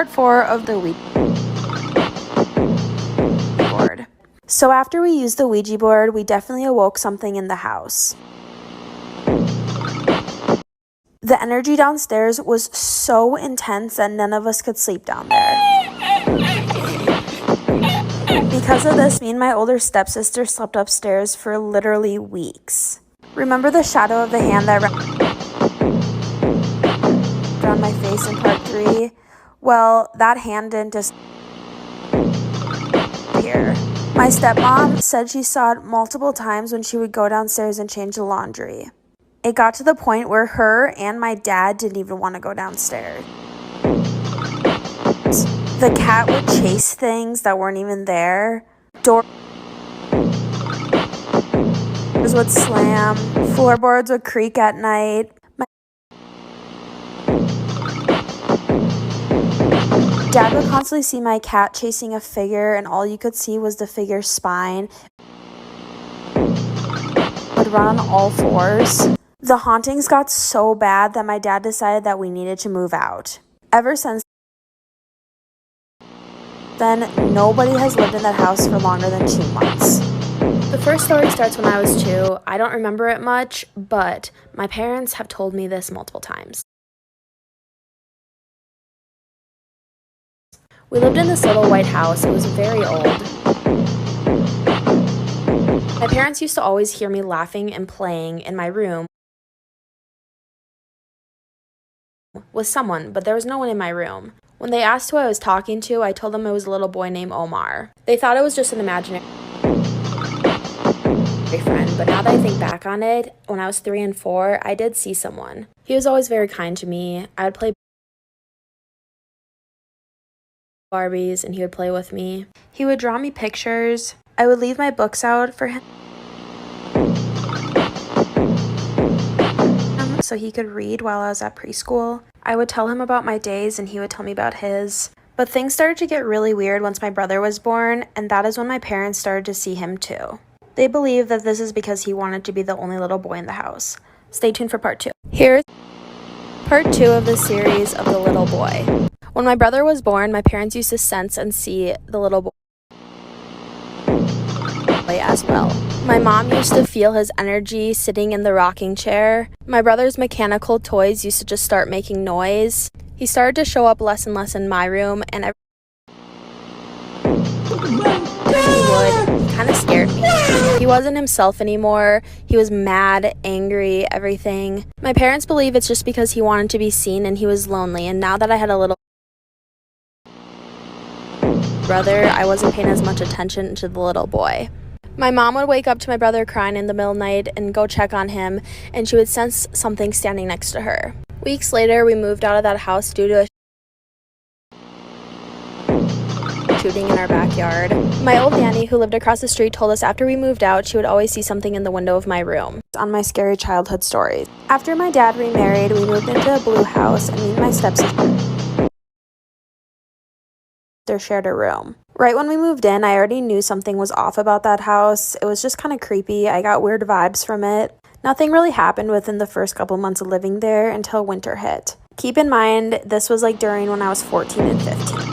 Part 4 of the Ouija board. So after we used the Ouija board, we definitely awoke something in the house. The energy downstairs was so intense that none of us could sleep down there. Because of this, me and my older stepsister slept upstairs for literally weeks. Remember the shadow of the hand that around my face in part 3? Well, that hand didn't disappear. My stepmom said she saw it multiple times when she would go downstairs and change the laundry. It got to the point where her and my dad didn't even want to go downstairs. The cat would chase things that weren't even there. Doors would slam. Floorboards would creak at night. My dad would constantly see my cat chasing a figure, and all you could see was the figure's spine. It would run on all fours. The hauntings got so bad that my dad decided that we needed to move out. Ever since then, nobody has lived in that house for longer than 2 months. The first story starts when I was 2. I don't remember it much, but my parents have told me this multiple times. We lived in this little white house. It was very old. My parents used to always hear me laughing and playing in my room with someone, but there was no one in my room. When they asked who I was talking to, I told them it was a little boy named Omar. They thought it was just an imaginary friend, but now that I think back on it, when I was 3 and 4, I did see someone. He was always very kind to me. I would play Barbies and he would play with me. He would draw me pictures. I would leave my books out for him so he could read while I was at preschool. I would tell him about my days and he would tell me about his. But things started to get really weird once my brother was born, and that is when my parents started to see him too. They believe that this is because he wanted to be the only little boy in the house. Stay tuned for part 2. Here's part 2 of the series of the little boy. When my brother was born, my parents used to sense and see the little boy as well. My mom used to feel his energy sitting in the rocking chair. My brother's mechanical toys used to just start making noise. He started to show up less and less in my room, and kind of scared me. He wasn't himself anymore. He was mad, angry, everything. My parents believe it's just because he wanted to be seen and he was lonely, and now that I had a little brother, I wasn't paying as much attention to the little boy. My mom would wake up to my brother crying in the middle of the night and go check on him, and she would sense something standing next to her. Weeks later, we moved out of that house due to a shooting in our backyard. My old nanny, who lived across the street, told us after we moved out, she would always see something in the window of my room. On my scary childhood stories. After my dad remarried, we moved into a blue house, and me and my stepsister shared a room. Right when we moved in, I already knew something was off about that house. It was just kind of creepy. I got weird vibes from it. Nothing really happened within the first couple months of living there until winter hit. Keep in mind, this was like during when I was 14 and 15.